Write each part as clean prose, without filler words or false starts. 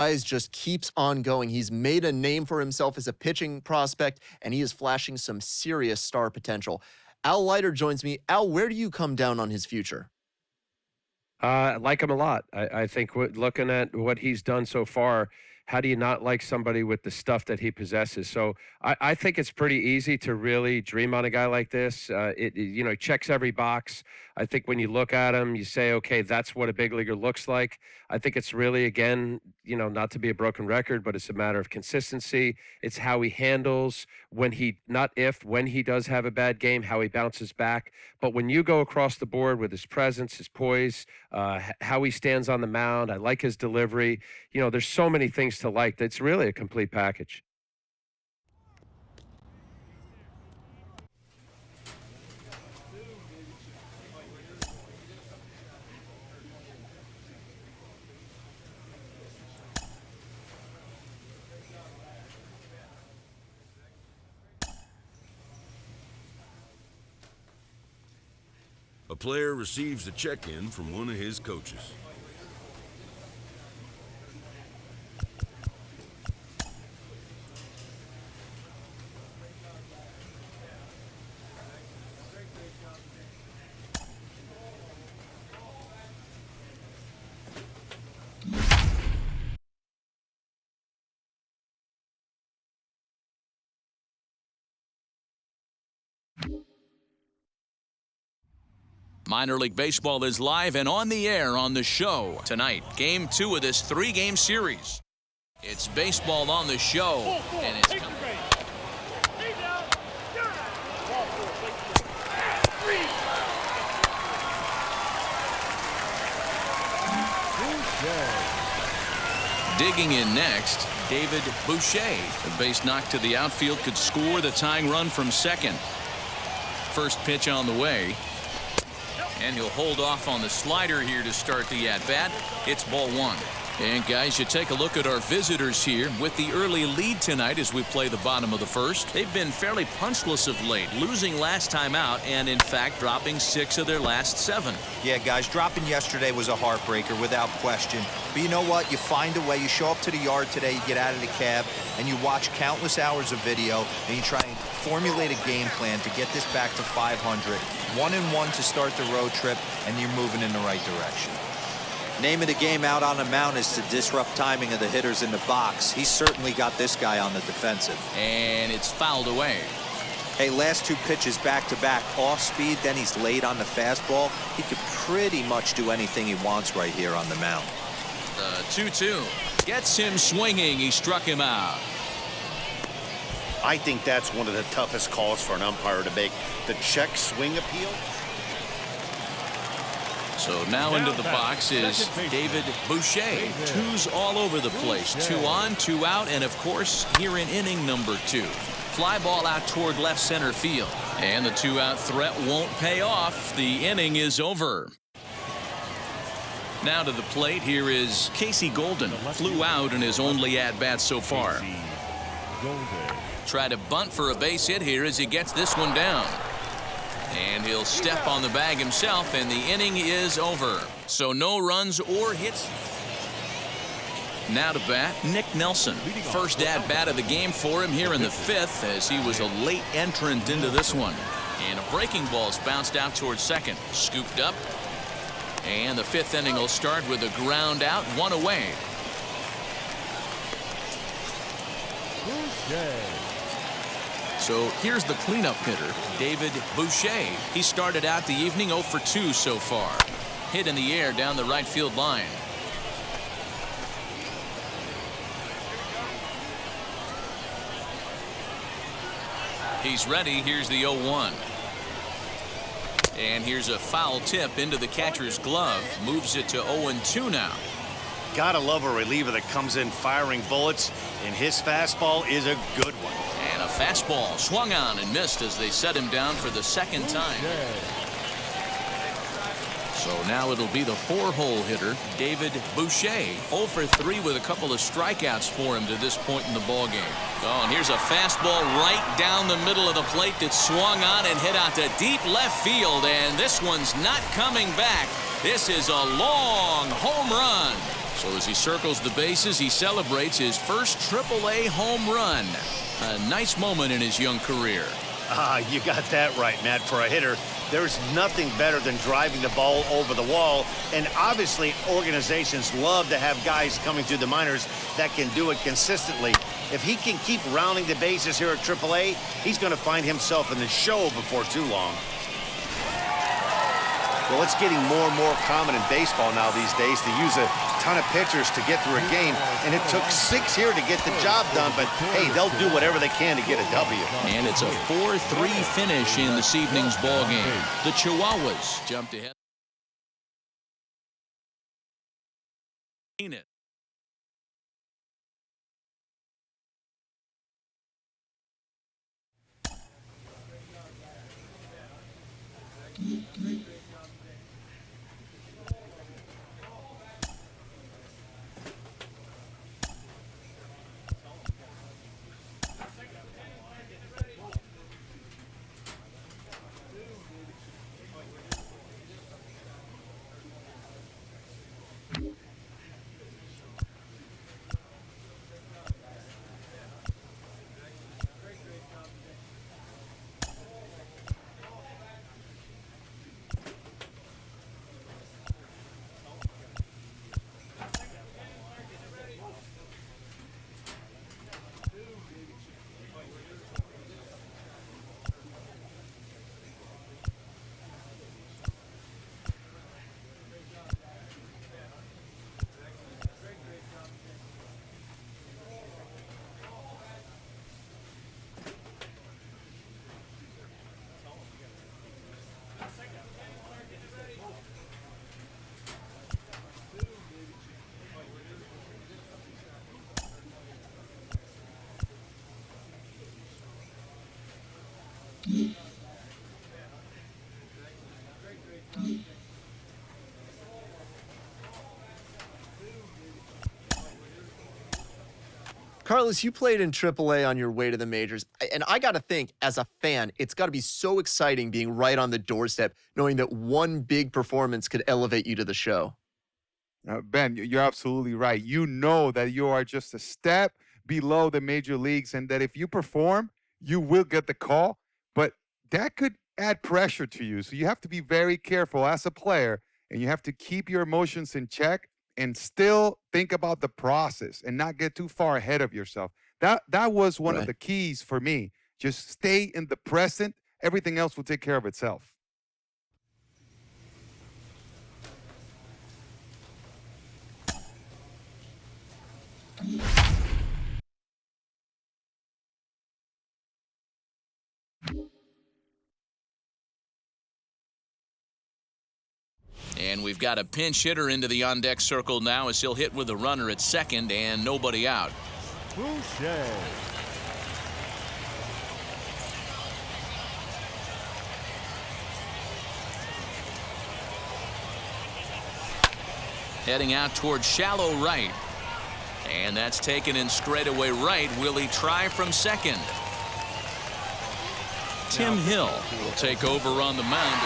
Guys just keeps on going. He's made a name for himself as a pitching prospect, and he is flashing some serious star potential. Al Leiter joins me. Al, where do you come down on his future? I like him a lot. I think looking at what he's done so far, how do you not like somebody with the stuff that he possesses? So I think it's pretty easy to really dream on a guy like this. He checks every box. I think when you look at him, you say, okay, that's what a big leaguer looks like. I think it's really, again, not to be a broken record, but it's a matter of consistency. It's how he handles when he does have a bad game, how he bounces back. But when you go across the board with his presence, his poise, how he stands on the mound, I like his delivery. There's so many things to like. It's really a complete package. A player receives a check-in from one of his coaches. Minor League Baseball is live and on the air on the show. Tonight, Game 2 of this 3-game series. It's baseball on the show, and it's coming. Digging in next, David Boucher. The base knock to the outfield could score the tying run from second. First pitch on the way. And he'll hold off on the slider here to start the at-bat. It's ball one. And guys, you take a look at our visitors here with the early lead tonight as we play the bottom of the first. They've been fairly punchless of late, losing last time out and in fact dropping 6 of their last 7. Yeah, guys, dropping yesterday was a heartbreaker without question. But you know what? You find a way. You show up to the yard today, you get out of the cab, and you watch countless hours of video, and you try and formulate a game plan to get this back to 500. 1-1 to start the road trip, and you're moving in the right direction. Name of the game out on the mound is to disrupt timing of the hitters in the box. He's certainly got this guy on the defensive. And it's fouled away. Hey, last 2 pitches back-to-back, off speed, then he's late on the fastball. He could pretty much do anything he wants right here on the mound. The 2-2 gets him swinging. He struck him out. I think that's one of the toughest calls for an umpire to make. The check swing appeal. So now into the box is David Boucher. 2s all over the place. 2 on, 2 out, and of course here in inning number 2. Fly ball out toward left center field. And the 2-out threat won't pay off. The inning is over. Now to the plate, here is Casey Golden. Flew out in his only at-bat so far. Try to bunt for a base hit here as he gets this one down. And he'll step on the bag himself, and the inning is over. So no runs or hits. Now to bat, Nick Nelson. First at-bat of the game for him here in the 5th, as he was a late entrant into this one. And a breaking ball's bounced out towards second. Scooped up. And the 5th inning will start with a ground out, 1 away. So here's the cleanup hitter, David Boucher. He started out the evening 0 for 2 so far. Hit in the air down the right field line. He's ready. Here's the 0-1. And here's a foul tip into the catcher's glove. Moves it to 0-2 now. Gotta love a reliever that comes in firing bullets, and his fastball is a good one. And a fastball swung on and missed as they set him down for the second time. So now it'll be the 4-hole hitter, David Boucher. 0 for 3 with a couple of strikeouts for him to this point in the ballgame. Oh, and here's a fastball right down the middle of the plate that swung on and hit out to deep left field. And this one's not coming back. This is a long home run. So as he circles the bases, he celebrates his first AAA home run. A nice moment in his young career. You got that right, Matt. For a hitter, there's nothing better than driving the ball over the wall. And obviously, organizations love to have guys coming through the minors that can do it consistently. If he can keep rounding the bases here at AAA, he's going to find himself in the show before too long. Well, it's getting more and more common in baseball now these days to use a ton of pitchers to get through a game, and it took 6 here to get the job done, but hey, they'll do whatever they can to get a W. And it's a 4-3 finish in this evening's ball game. The Chihuahuas jumped ahead. Carlos, you played in AAA on your way to the majors, and I got to think, as a fan, it's got to be so exciting being right on the doorstep, knowing that one big performance could elevate you to the show. Ben, you're absolutely right. You know that you are just a step below the major leagues, and that if you perform, you will get the call, but that could add pressure to you. So you have to be very careful as a player, and you have to keep your emotions in check and still think about the process and not get too far ahead of yourself. That was one of the keys for me. Just stay in the present. Everything else will take care of itself. And we've got a pinch hitter into the on-deck circle now as he'll hit with a runner at second and nobody out. Boucher. Heading out towards shallow right. And that's taken in straightaway right. Will he try from second? Tim Hill will take over on the mound.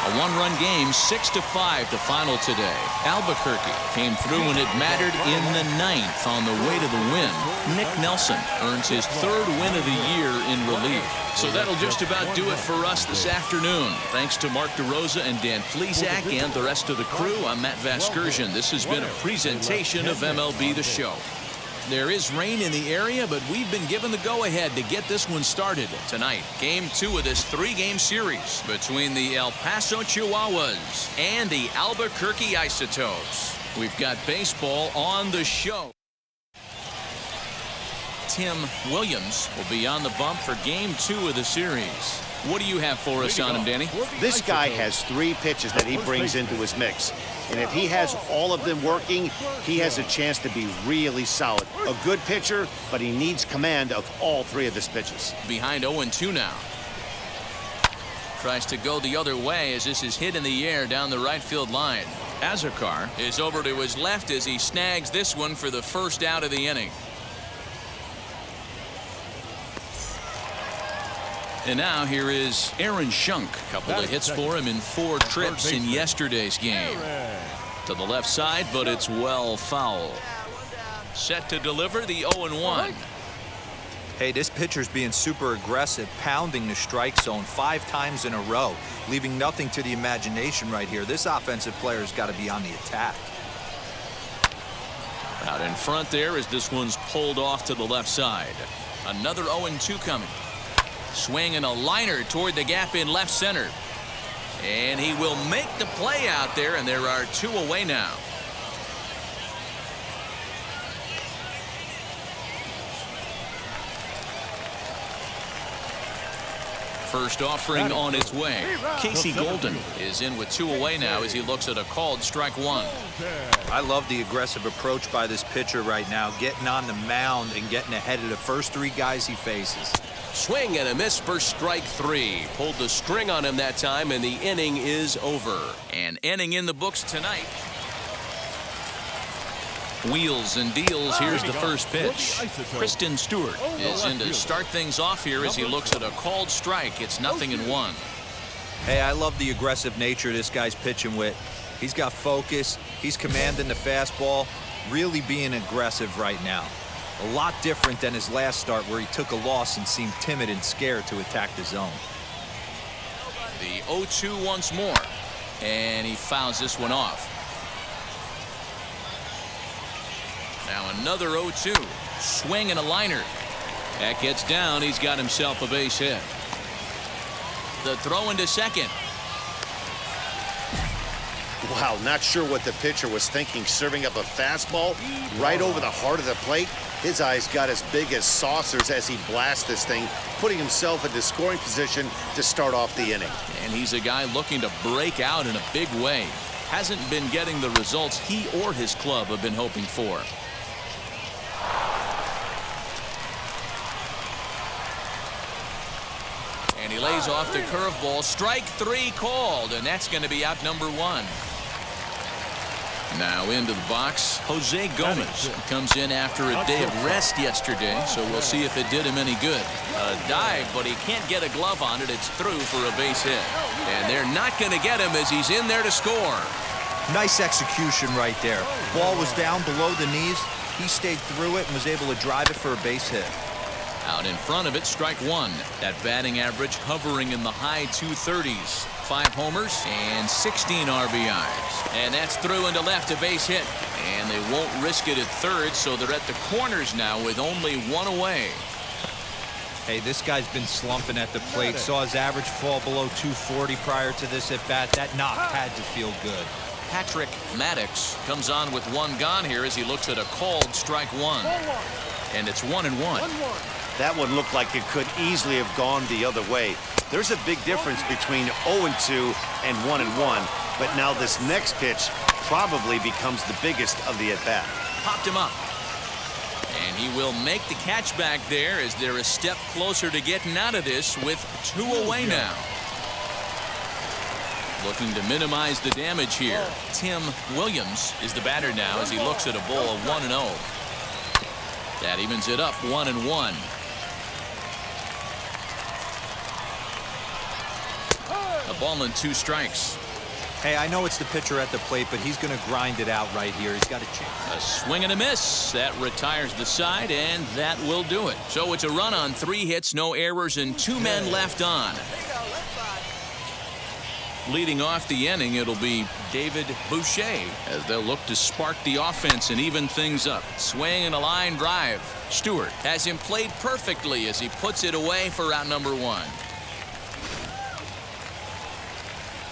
A one-run game, 6-5 the final today. Albuquerque came through when it mattered in the ninth on the way to the win. Nick Nelson earns his third win of the year in relief. So that'll just about do it for us this afternoon. Thanks to Mark DeRosa and Dan Plesac and the rest of the crew. I'm Matt Vasgersian. This has been a presentation of MLB The Show. There is rain in the area, but we've been given the go-ahead to get this one started tonight. Game 2 of this 3-game series between the El Paso Chihuahuas and the Albuquerque Isotopes. We've got baseball on the show. Tim Williams will be on the bump for Game 2 of the series. What do you have for us on him, Danny? This guy has 3 pitches that he brings into his mix. And if he has all of them working, he has a chance to be really solid. A good pitcher, but he needs command of all 3 of his pitches. Behind 0-2 now. Tries to go the other way as this is hit in the air down the right field line. Azarkar is over to his left as he snags this one for the first out of the inning. And now here is Aaron Schunk. A couple of hits for him in 4 trips in yesterday's game. To the left side, but it's well foul. Set to deliver the 0-1. Hey, this pitcher's being super aggressive, pounding the strike zone 5 times in a row, leaving nothing to the imagination right here. This offensive player's got to be on the attack. Out in front there as this one's pulled off to the left side. Another 0-2 coming. Swing and a liner toward the gap in left center. And he will make the play out there, and there are 2 away now. First offering on its way. Casey Golden is in with 2 away now as he looks at a called strike 1. I love the aggressive approach by this pitcher right now, getting on the mound and getting ahead of the first 3 guys he faces. Swing and a miss for strike 3. Pulled the string on him that time, and the inning is over. An inning in the books tonight. Wheels and deals. Here's the first pitch. Kristen Stewart is in to start things off here as he looks at a called strike. It's 0-1. Hey, I love the aggressive nature this guy's pitching with. He's got focus. He's commanding the fastball. Really being aggressive right now. A lot different than his last start where he took a loss and seemed timid and scared to attack the zone. The 0-2 once more. And he fouls this one off. Now another 0-2. Swing and a liner. That gets down. He's got himself a base hit. The throw into second. Wow, not sure what the pitcher was thinking, serving up a fastball right over the heart of the plate. His eyes got as big as saucers as he blasts this thing, putting himself into scoring position to start off the inning. And he's a guy looking to break out in a big way. Hasn't been getting the results he or his club have been hoping for. And he lays off the curveball. Strike 3 called, and that's going to be out number 1. Now into the box, Jose Gomez comes in after a day of rest yesterday, so we'll see if it did him any good. A dive, but he can't get a glove on it. It's through for a base hit. And they're not going to get him as he's in there to score. Nice execution right there. Ball was down below the knees. He stayed through it and was able to drive it for a base hit. Out in front of it, strike 1. That batting average hovering in the high 230s. 5 homers and 16 RBIs. And that's through into left, a base hit. And they won't risk it at third, so they're at the corners now with only 1 away. Hey, this guy's been slumping at the plate. Saw his average fall below 240 prior to this at bat. That knock had to feel good. Patrick Maddox comes on with 1 gone here as he looks at a called strike 1. And it's 1-1. That one looked like it could easily have gone the other way. There's a big difference between 0-2 and 1-1, but now this next pitch probably becomes the biggest of the at-bat. Popped him up. And he will make the catch back there as they're a step closer to getting out of this with 2 away now. Looking to minimize the damage here. Tim Williams is the batter now as he looks at a ball of 1-0. That evens it up 1-1. A ball and 2 strikes. Hey, I know it's the pitcher at the plate, but he's going to grind it out right here. He's got a chance. A swing and a miss. That retires the side, and that will do it. So it's a run on 3 hits, no errors, and 2 men left on. Leading off the inning, it'll be David Boucher as they'll look to spark the offense and even things up. Swing and a line drive. Stewart has him played perfectly as he puts it away for out number 1.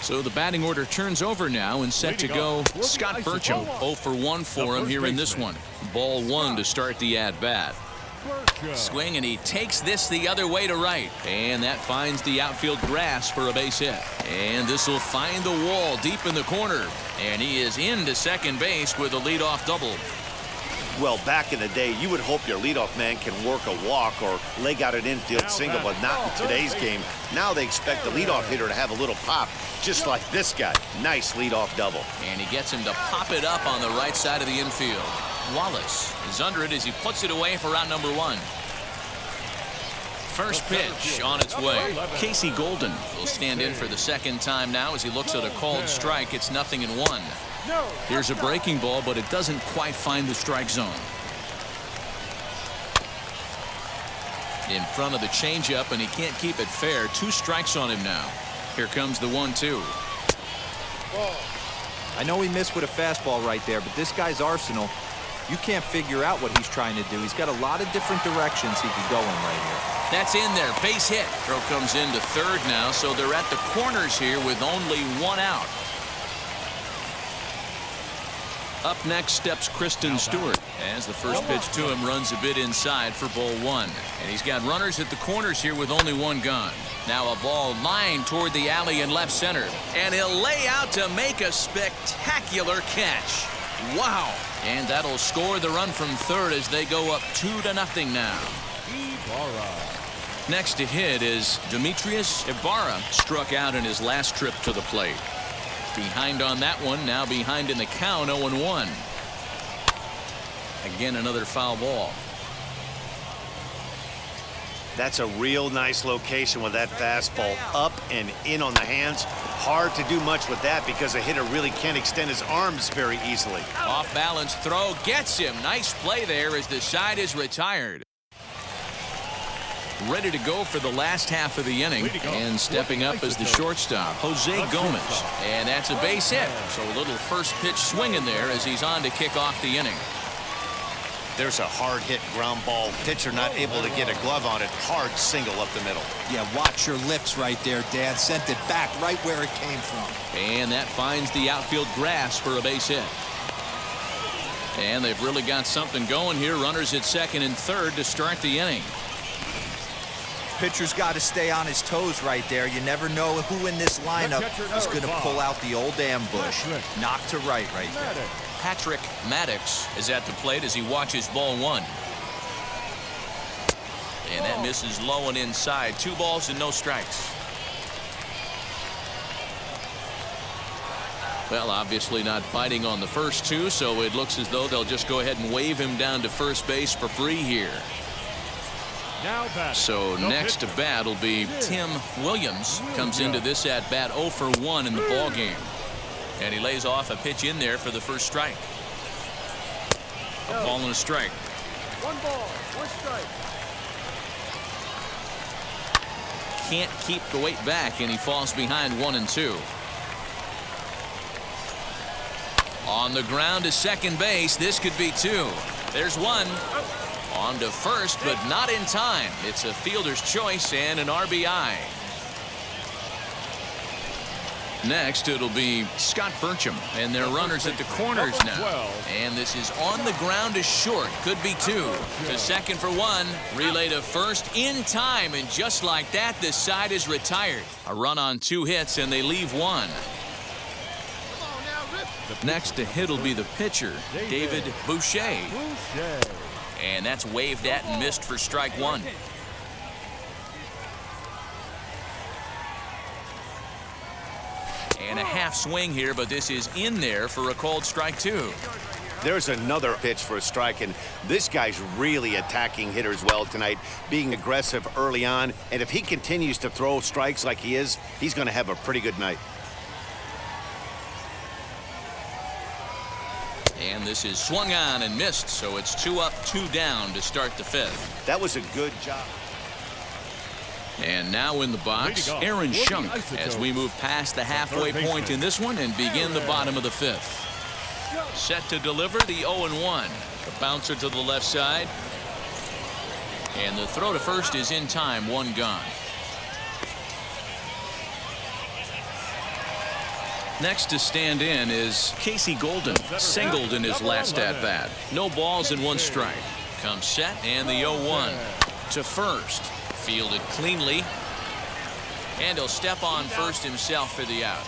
So the batting order turns over now and set to go. Scott Burcham 0 for 1 for him here in this one. Ball 1 to start the at-bat. Swing, and he takes this the other way to right. And that finds the outfield grass for a base hit. And this will find the wall deep in the corner. And he is into second base with a leadoff double. Well, back in the day, you would hope your leadoff man can work a walk or leg out an infield single, but not in today's game. Now they expect the leadoff hitter to have a little pop, just like this guy. Nice leadoff double. And he gets him to pop it up on the right side of the infield. Wallace is under it as he puts it away for out number 1. First pitch on its way. Casey Golden will stand in for the second time now as he looks at a called strike. It's 0-1. Here's a breaking ball, but it doesn't quite find the strike zone. In front of the changeup, and he can't keep it fair. 2 strikes on him now. Here comes the 1-2. I know he missed with a fastball right there, but this guy's arsenal, you can't figure out what he's trying to do. He's got a lot of different directions he could go in right here. That's in there. Base hit. Throw comes into third now, so they're at the corners here with only 1 out. Up next steps Kristen Stewart as the first pitch to him runs a bit inside for ball 1. And he's got runners at the corners here with only 1 gone. Now a ball lined toward the alley in left center. And he'll lay out to make a spectacular catch. Wow. And that'll score the run from third as they go up 2-0 now. Next to hit is Demetrius Ibarra. Struck out in his last trip to the plate. Behind on that one, now behind in the count, 0-1. Again, another foul ball. That's a real nice location with that fastball up and in on the hands. Hard to do much with that because a hitter really can't extend his arms very easily. Off balance throw gets him. Nice play there as the side is retired. Ready to go for the last half of the inning, and stepping up is the shortstop, Jose Gomez, and that's a base hit. So a little first pitch swing in there as he's on to kick off the inning. There's a hard hit ground ball. Pitcher not able to get a glove on it. Hard single up the middle. Yeah, watch your lips right there, Dad. Sent it back right where it came from. And that finds the outfield grass for a base hit. And they've really got something going here. Runners at second and third to start the inning. Pitcher's got to stay on his toes right there. You never know who in this lineup is going to pull out the old ambush. Knock to right there. Patrick Maddox is at the plate as he watches ball 1. And that misses low and inside. 2 balls and no strikes. Well, obviously not biting on the first 2, so it looks as though they'll just go ahead and wave him down to first base for free here. So next to bat will be Tim Williams. Comes into this at bat 0 for 1 in the ball game. And he lays off a pitch in there for the first strike. A ball and a strike. 1 ball, 1 strike. Can't keep the weight back, and he falls behind 1 and 2. On the ground to second base. This could be 2. There's 1. On to first, but not in time. It's a fielder's choice and an RBI. Next, it'll be Scott Burcham, and their runners at the corners now. And this is on the ground to short. Could be 2. To second for 1. Relay to first in time, and just like that, the side is retired. A run on 2 hits, and they leave 1. Next to hit will be the pitcher, David Boucher. And that's waved at and missed for strike 1. And a half swing here, but this is in there for a called strike 2. There's another pitch for a strike, and this guy's really attacking hitters well tonight, being aggressive early on. And if he continues to throw strikes like he is, he's going to have a pretty good night. And this is swung on and missed, so it's 2 up, 2 down to start the 5th. That was a good job. And now in the box, Aaron Schunk, as we move past the halfway point in this one and begin the bottom of the 5th. Set to deliver the 0-1. The bouncer to the left side. And the throw to first is in time, 1 gone. Next to stand in is Casey Golden, singled in his last at-bat. No balls and 1 strike. Comes set, and the 0-1 to first. Fielded cleanly. And he'll step on first himself for the out.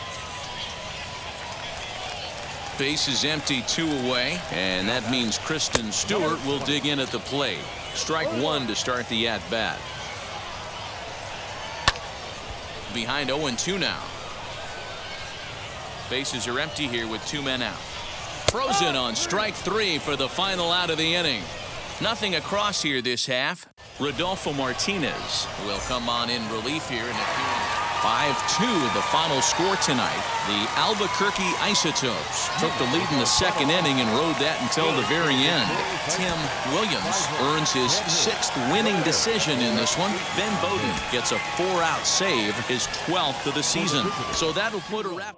Base is empty, 2 away, and that means Kristen Stewart will dig in at the plate. Strike 1 to start the at-bat. Behind 0-2 now. Bases are empty here with 2 men out. Frozen on strike 3 for the final out of the inning. Nothing across here this half. Rodolfo Martinez will come on in relief here in a few. 5-2 the final score tonight. The Albuquerque Isotopes took the lead in the second inning and rode that until the very end. Tim Williams earns his 6th winning decision in this one. Ben Bowden gets a 4-out save, his 12th of the season. So that'll put a wrap.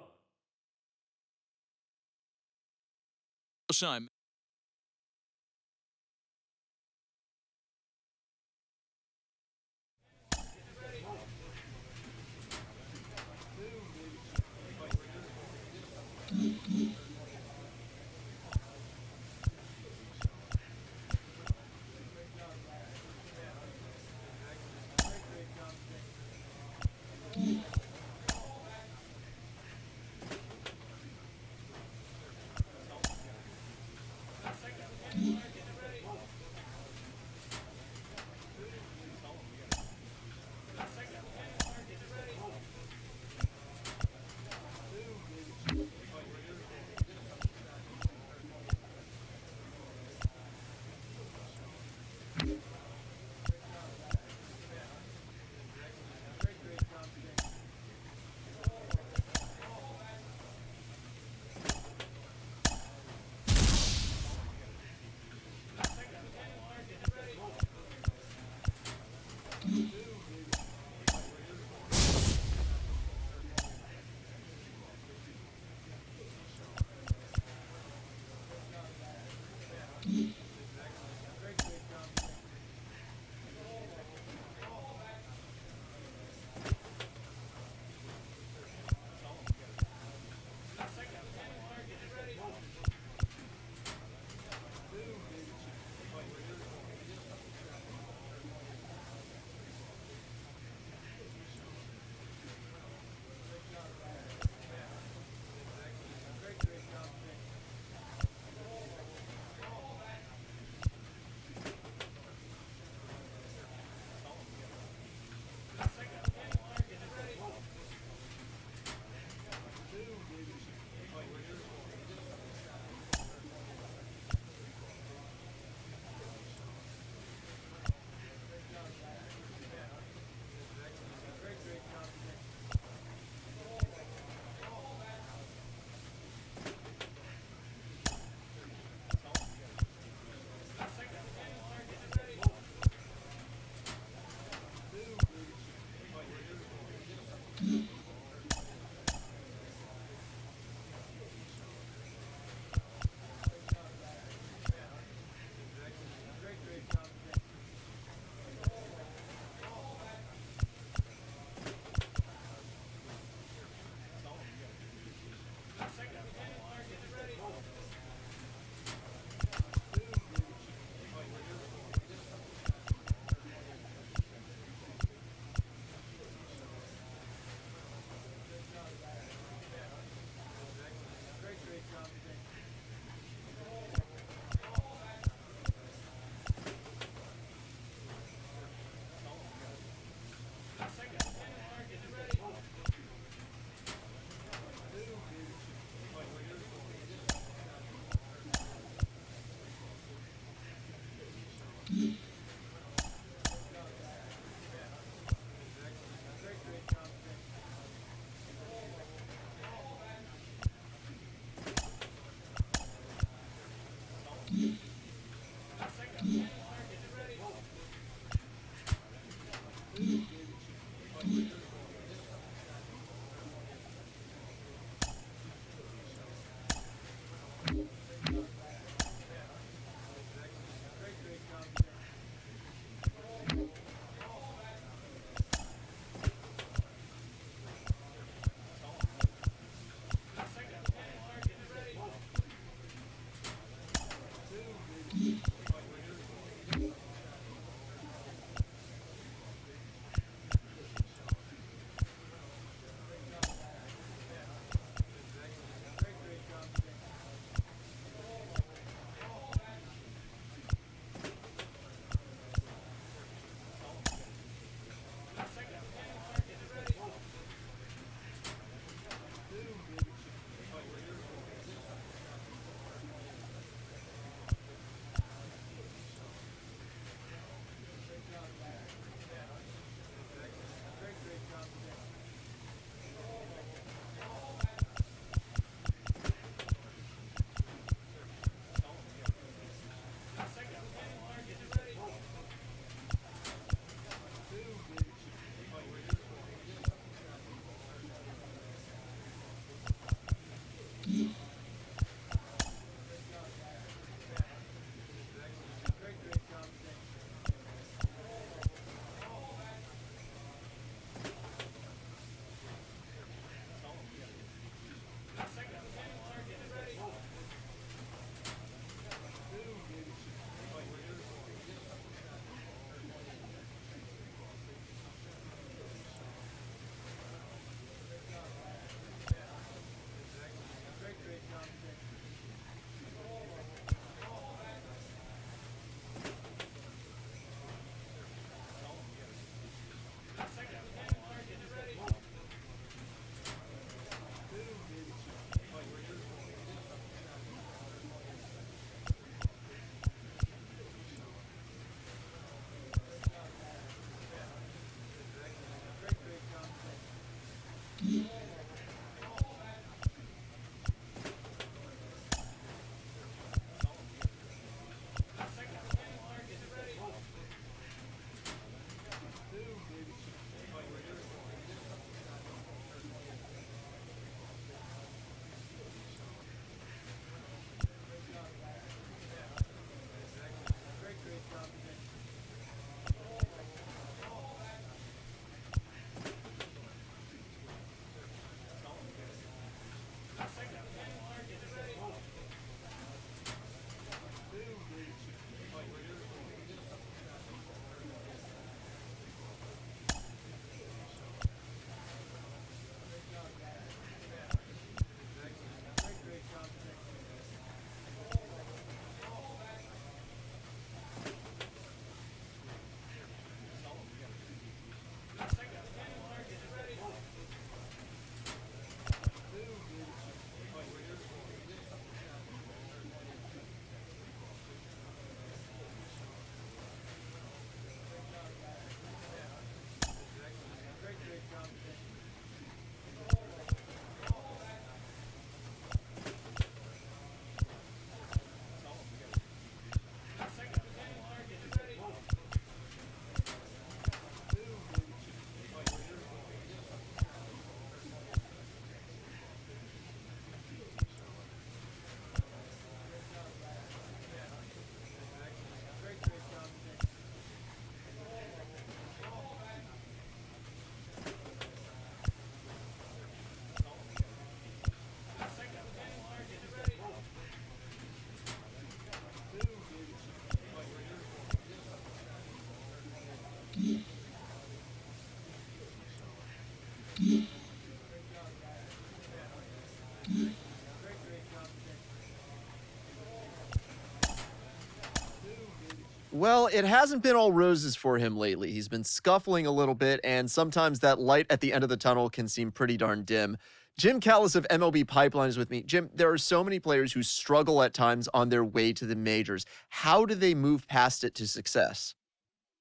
Well, it hasn't been all roses for him lately. He's been scuffling a little bit, and sometimes that light at the end of the tunnel can seem pretty darn dim. Jim Callis of MLB Pipeline is with me. Jim, there are so many players who struggle at times on their way to the majors. How do they move past it to success?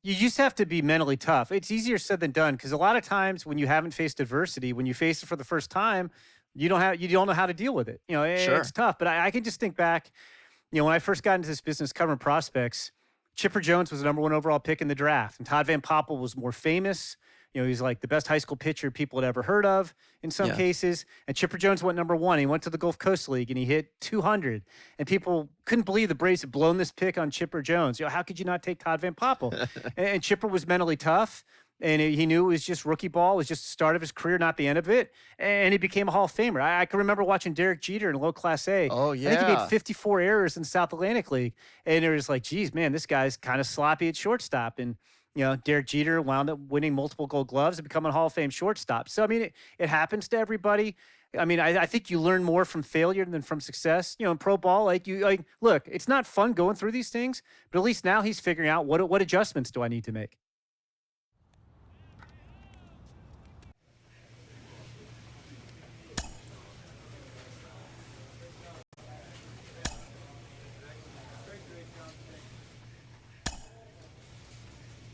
You just have to be mentally tough. It's easier said than done because a lot of times when you haven't faced adversity, when you face it for the first time, you don't know how to deal with it. Sure. It's tough. But I can just think back, when I first got into this business covering prospects, Chipper Jones was the number 1 overall pick in the draft, and Todd Van Poppel was more famous. He's like the best high school pitcher people had ever heard of in some cases. And Chipper Jones went number 1. He went to the Gulf Coast League and he hit 200. And people couldn't believe the Braves had blown this pick on Chipper Jones. How could you not take Todd Van Poppel? and Chipper was mentally tough. And he knew it was just rookie ball. It was just the start of his career, not the end of it. And he became a Hall of Famer. I can remember watching Derek Jeter in low Class A. Oh, yeah. I think he made 54 errors in the South Atlantic League. And it was like, geez, man, this guy's kind of sloppy at shortstop. And, Derek Jeter wound up winning multiple Gold Gloves and becoming a Hall of Fame shortstop. So, I mean, it happens to everybody. I mean, I think you learn more from failure than from success. In pro ball, look, it's not fun going through these things, but at least now he's figuring out what adjustments do I need to make.